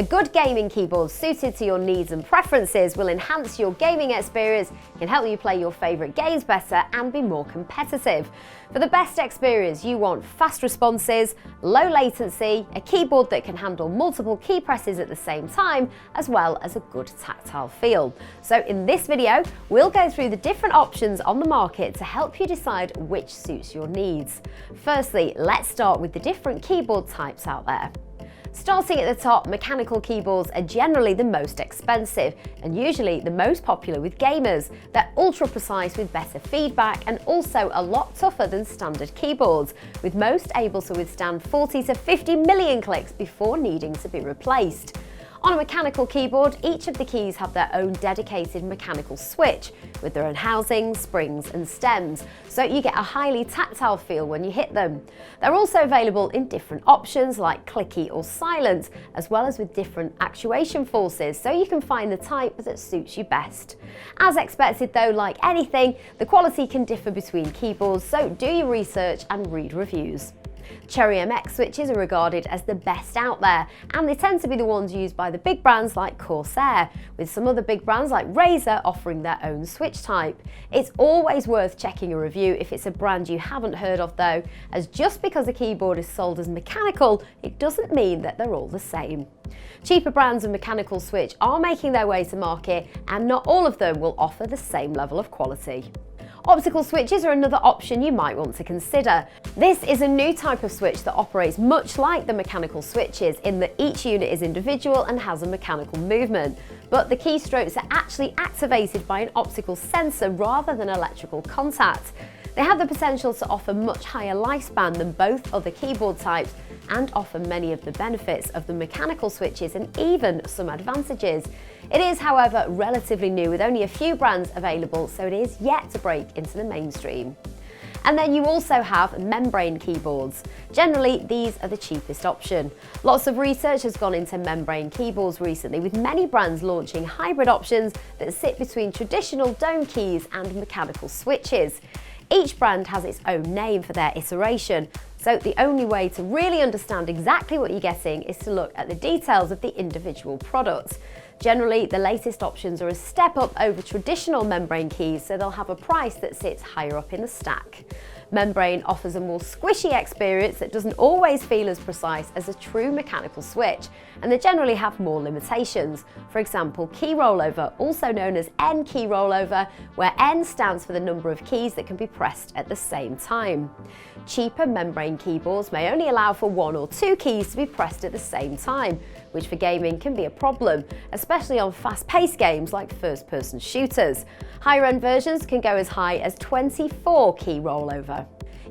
A good gaming keyboard suited to your needs and preferences will enhance your gaming experience, can help you play your favourite games better and be more competitive. For the best experience, you want fast responses, low latency, a keyboard that can handle multiple key presses at the same time, as well as a good tactile feel. So in this video, we'll go through the different options on the market to help you decide which suits your needs. Firstly, let's start with the different keyboard types out there. Starting at the top, mechanical keyboards are generally the most expensive and usually the most popular with gamers. They're ultra precise with better feedback and also a lot tougher than standard keyboards, with most able to withstand 40 to 50 million clicks before needing to be replaced. On a mechanical keyboard, each of the keys have their own dedicated mechanical switch with their own housings, springs and stems, so you get a highly tactile feel when you hit them. They're also available in different options like clicky or silent, as well as with different actuation forces, so you can find the type that suits you best. As expected though, like anything, the quality can differ between keyboards, so do your research and read reviews. Cherry MX switches are regarded as the best out there, and they tend to be the ones used by the big brands like Corsair, with some other big brands like Razer offering their own switch type. It's always worth checking a review if it's a brand you haven't heard of though, as just because a keyboard is sold as mechanical, it doesn't mean that they're all the same. Cheaper brands of mechanical switch are making their way to market, and not all of them will offer the same level of quality. Optical switches are another option you might want to consider. This is a new type of switch that operates much like the mechanical switches in that each unit is individual and has a mechanical movement, but the keystrokes are actually activated by an optical sensor rather than electrical contact. They have the potential to offer much higher lifespan than both other keyboard types and offer many of the benefits of the mechanical switches and even some advantages. It is, however, relatively new with only a few brands available, so it is yet to break into the mainstream. And then you also have membrane keyboards. Generally, these are the cheapest option. Lots of research has gone into membrane keyboards recently, with many brands launching hybrid options that sit between traditional dome keys and mechanical switches. Each brand has its own name for their iteration, so the only way to really understand exactly what you're getting is to look at the details of the individual product. Generally, the latest options are a step up over traditional membrane keys, so they'll have a price that sits higher up in the stack. Membrane offers a more squishy experience that doesn't always feel as precise as a true mechanical switch, and they generally have more limitations. For example, key rollover, also known as N key rollover, where N stands for the number of keys that can be pressed at the same time. Cheaper membrane keyboards may only allow for 1 or 2 keys to be pressed at the same time, which for gaming can be a problem, especially on fast-paced games like first-person shooters. Higher-end versions can go as high as 24 key rollover.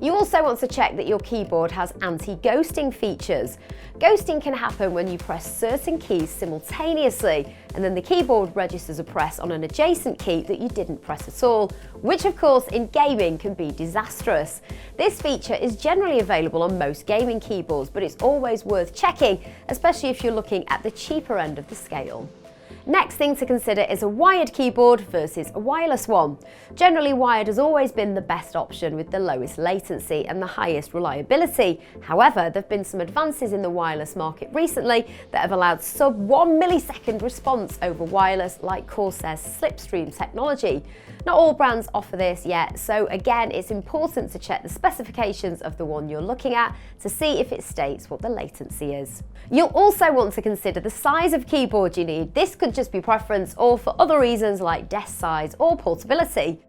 You also want to check that your keyboard has anti-ghosting features. Ghosting can happen when you press certain keys simultaneously, and then the keyboard registers a press on an adjacent key that you didn't press at all, which of course in gaming can be disastrous. This feature is generally available on most gaming keyboards, but it's always worth checking, especially if you're looking at the cheaper end of the scale. Next thing to consider is a wired keyboard versus a wireless one. Generally, wired has always been the best option with the lowest latency and the highest reliability. However, there have been some advances in the wireless market recently that have allowed sub 1 millisecond response over wireless, like Corsair's Slipstream technology. Not all brands offer this yet, so again, it's important to check the specifications of the one you're looking at to see if it states what the latency is. You'll also want to consider the size of keyboard you need. This could just be preference or for other reasons like desk size or portability.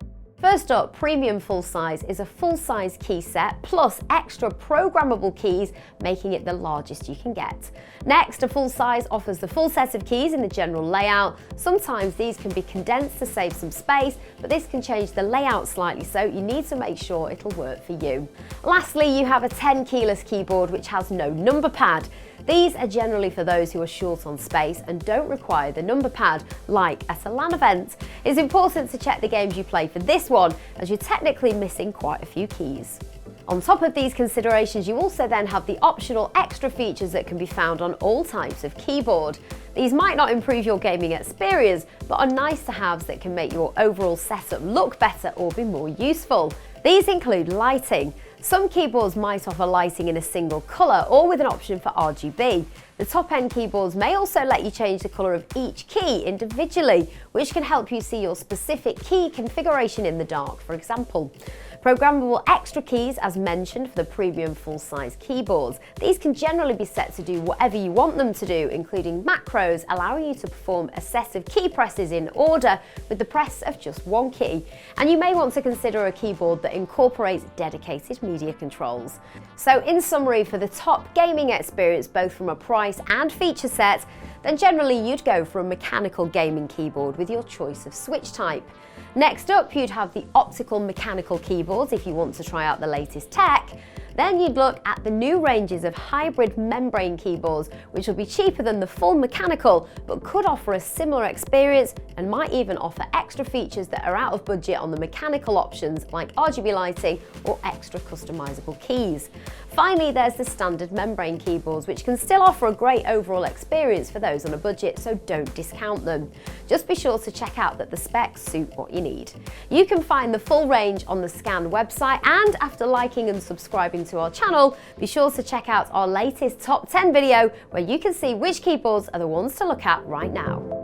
First up, premium full size is a full-size key set plus extra programmable keys, making it the largest you can get. Next, a full size offers the full set of keys in the general layout. Sometimes these can be condensed to save some space, but this can change the layout slightly, so you need to make sure it'll work for you. Lastly, you have a 10 keyless keyboard which has no number pad. These are generally for those who are short on space and don't require the number pad, like at a LAN event. It's important to check the games you play for this one, as you're technically missing quite a few keys. On top of these considerations, you also then have the optional extra features that can be found on all types of keyboard. These might not improve your gaming experience, but are nice to haves that can make your overall setup look better or be more useful. These include lighting. Some keyboards might offer lighting in a single colour or with an option for RGB. The top-end keyboards may also let you change the colour of each key individually, which can help you see your specific key configuration in the dark, for example. Programmable extra keys, as mentioned, for the premium full-size keyboards. These can generally be set to do whatever you want them to do, including macros, allowing you to perform a set of key presses in order with the press of just one key. And you may want to consider a keyboard that incorporates dedicated media controls. So in summary, for the top gaming experience, both from a price and feature set, then generally you'd go for a mechanical gaming keyboard with your choice of switch type. Next up, you'd have the optical mechanical keyboards if you want to try out the latest tech. Then you'd look at the new ranges of hybrid membrane keyboards, which will be cheaper than the full mechanical, but could offer a similar experience and might even offer extra features that are out of budget on the mechanical options like RGB lighting or extra customizable keys. Finally, there's the standard membrane keyboards, which can still offer a great overall experience for those on a budget, so don't discount them. Just be sure to check out that the specs suit what you need. You can find the full range on the Scan website, and after liking and subscribing to our channel, be sure to check out our latest top 10 video where you can see which keyboards are the ones to look at right now.